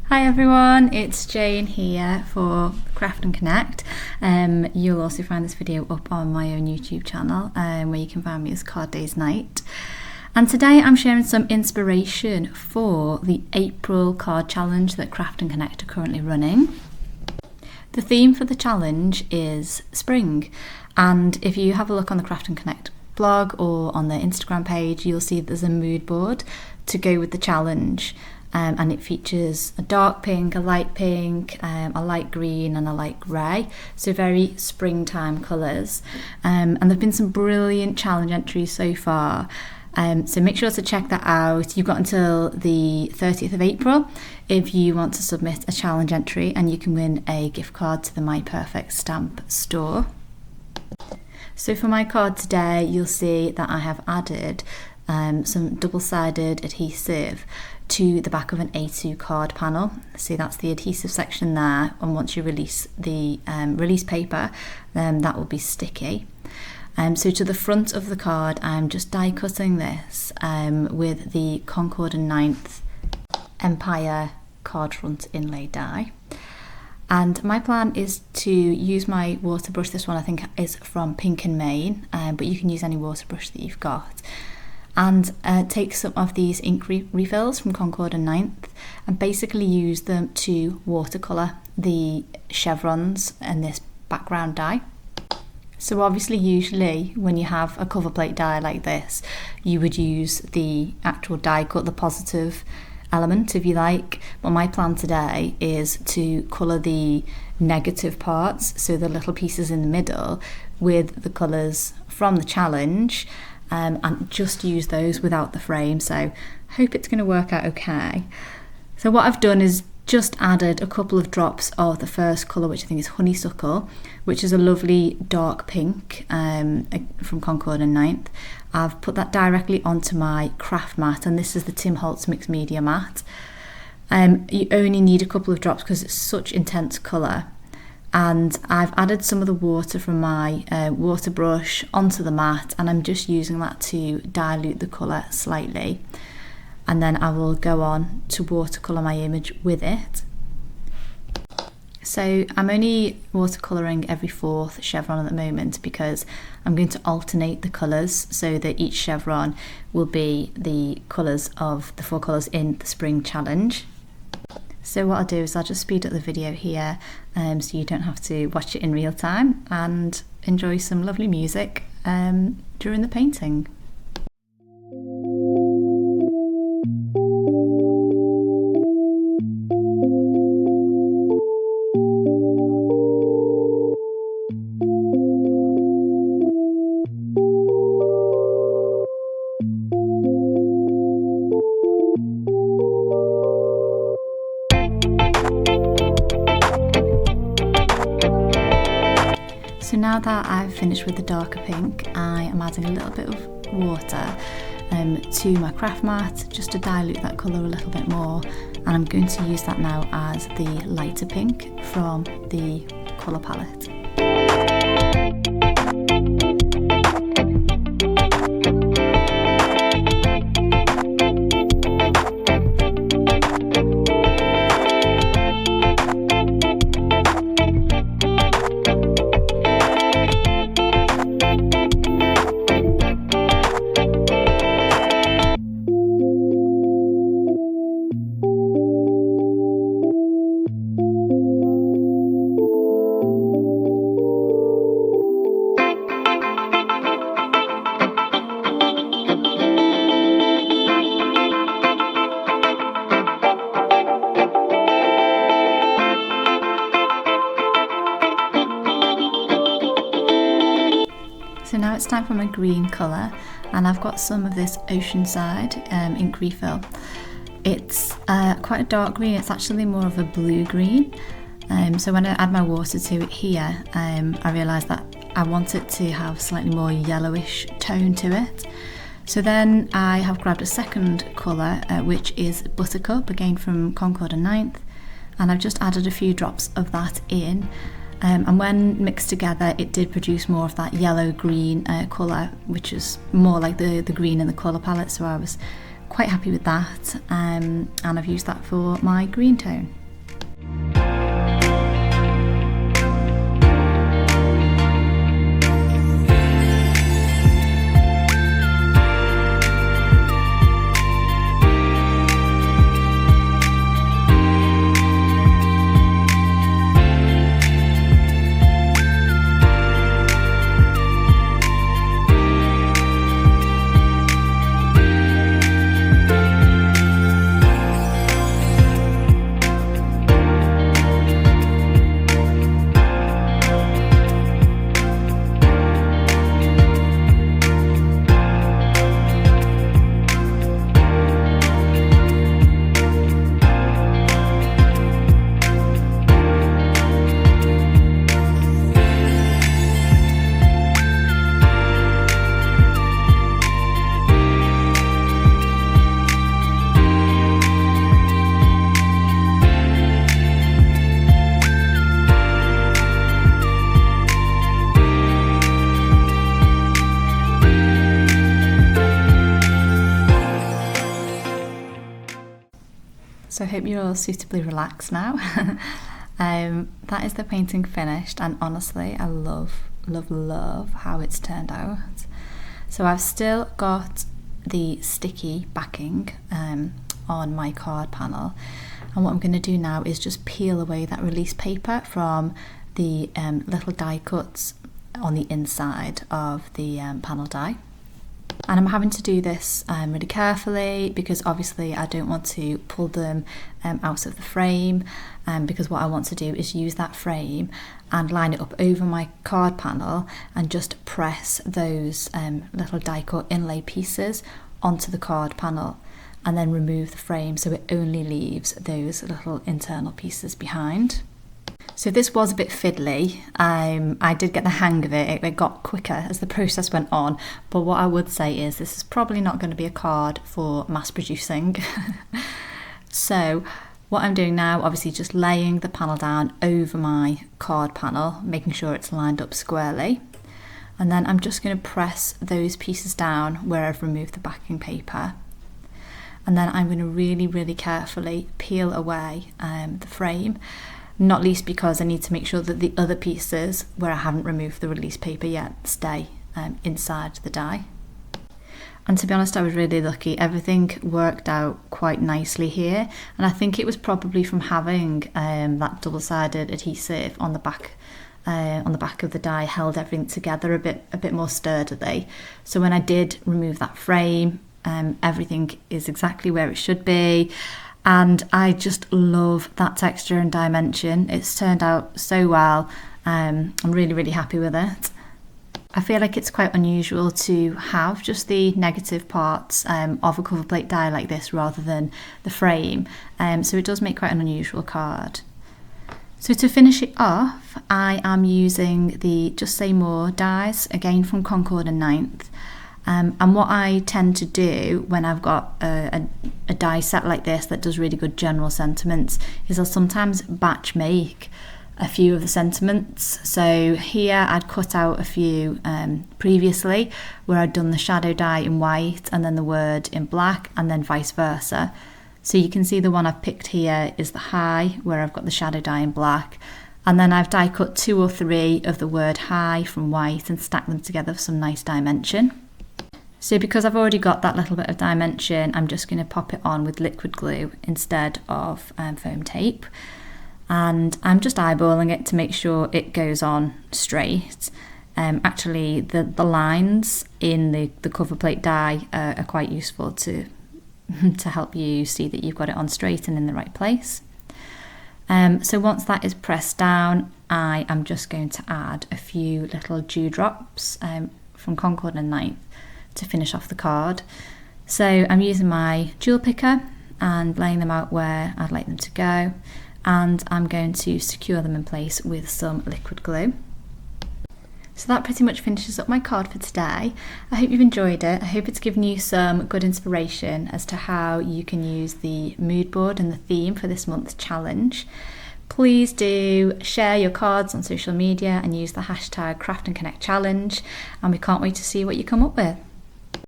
Hi everyone, it's Jayne here for Craft and Connect. You'll also find this video up on my own YouTube channel where you can find me as Card Days Night. And today I'm sharing some inspiration for the April card challenge that Craft and Connect are currently running. The theme for the challenge is spring, and if you have a look on the Craft and Connect blog or on their Instagram page, you'll see there's a mood board to go with the challenge. And it features a dark pink, a light pink, a light green and a light grey, so very springtime colours. And there have been some brilliant challenge entries so far, so make sure to check that out. You've got until the 30th of April if you want to submit a challenge entry, and you can win a gift card to the My Perfect stamp store. So for my card today, you'll see that I have added some double-sided adhesive to the back of an A2 card panel. See, that's the adhesive section there, and once you release the release paper, then that will be sticky. So to the front of the card, I'm just die cutting this with the Concord and 9th Empire card front inlay die. And my plan is to use my water brush. This one I think is from Pink and Main, but you can use any water brush that you've got. And take some of these ink refills from Concord and 9th and basically use them to watercolour the chevrons in this background die. So obviously usually when you have a cover plate die like this, you would use the actual die cut, the positive element if you like, but my plan today is to colour the negative parts, so the little pieces in the middle, with the colours from the challenge. And just use those without the frame, so hope it's going to work out okay. So what I've done is just added a couple of drops of the first colour, which I think is Honeysuckle, which is a lovely dark pink from Concord and 9th. I've put that directly onto my craft mat, and this is the Tim Holtz Mixed Media mat. You only need a couple of drops because it's such intense colour. And I've added some of the water from my water brush onto the mat, and I'm just using that to dilute the colour slightly, and then I will go on to watercolour my image with it. So I'm only watercolouring every fourth chevron at the moment because I'm going to alternate the colours so that each chevron will be the colours of the 4 colours in the spring challenge. So what I'll do is I'll just speed up the video here so you don't have to watch it in real time, and enjoy some lovely music during the painting. So now that I've finished with the darker pink, I am adding a little bit of water to my craft mat just to dilute that colour a little bit more, and I'm going to use that now as the lighter pink from the colour palette. So now it's time for my green colour, and I've got some of this Oceanside ink refill. It's quite a dark green, it's actually more of a blue green. So when I add my water to it here, I realised that I want it to have slightly more yellowish tone to it. So then I have grabbed a second colour, which is Buttercup, again from Concord and 9th, and I've just added a few drops of that in. And when mixed together, it did produce more of that yellow-green colour, which is more like the green in the colour palette, so I was quite happy with that, and I've used that for my green tone. So I hope you're all suitably relaxed now. That is the painting finished, and honestly I love how it's turned out. So I've still got the sticky backing on my card panel, and what I'm going to do now is just peel away that release paper from the little die cuts on the inside of the panel die. And I'm having to do this really carefully because obviously I don't want to pull them out of the frame, because what I want to do is use that frame and line it up over my card panel and just press those little die cut inlay pieces onto the card panel, and then remove the frame so it only leaves those little internal pieces behind. So this was a bit fiddly. I did get the hang of it. It got quicker as the process went on, but what I would say is this is probably not going to be a card for mass producing. So what I'm doing now, obviously just laying the panel down over my card panel, making sure it's lined up squarely. And then I'm just going to press those pieces down where I've removed the backing paper. And then I'm going to really carefully peel away the frame, not least because I need to make sure that the other pieces where I haven't removed the release paper yet stay inside the die. And to be honest, I was really lucky. Everything worked out quite nicely here, and I think it was probably from having that double-sided adhesive on the back of the die held everything together a bit more sturdily. So when I did remove that frame, everything is exactly where it should be. And I just love that texture and dimension. It's turned out so well. I'm really happy with it. I feel like it's quite unusual to have just the negative parts of a cover plate die like this rather than the frame. So it does make quite an unusual card. So to finish it off, I am using the Just Say More dies, again from Concord and 9th. And what I tend to do when I've got a die set like this that does really good general sentiments is I'll sometimes batch make a few of the sentiments. So here I'd cut out a few previously where I'd done the shadow die in white and then the word in black, and then vice versa. So you can see the one I've picked here is the high, where I've got the shadow die in black, and then I've die cut 2 or 3 of the word high from white and stacked them together for some nice dimension. So because I've already got that little bit of dimension, I'm just going to pop it on with liquid glue instead of foam tape. And I'm just eyeballing it to make sure it goes on straight. Actually, the lines in the cover plate die are quite useful to help you see that you've got it on straight and in the right place. So once that is pressed down, I am just going to add a few little dewdrops from Concord and 9th to finish off the card. So I'm using my jewel picker and laying them out where I'd like them to go, and I'm going to secure them in place with some liquid glue. So that pretty much finishes up my card for today. I hope you've enjoyed it. I hope it's given you some good inspiration as to how you can use the mood board and the theme for this month's challenge. Please do share your cards on social media and use the hashtag Craft and Connect Challenge, and we can't wait to see what you come up with.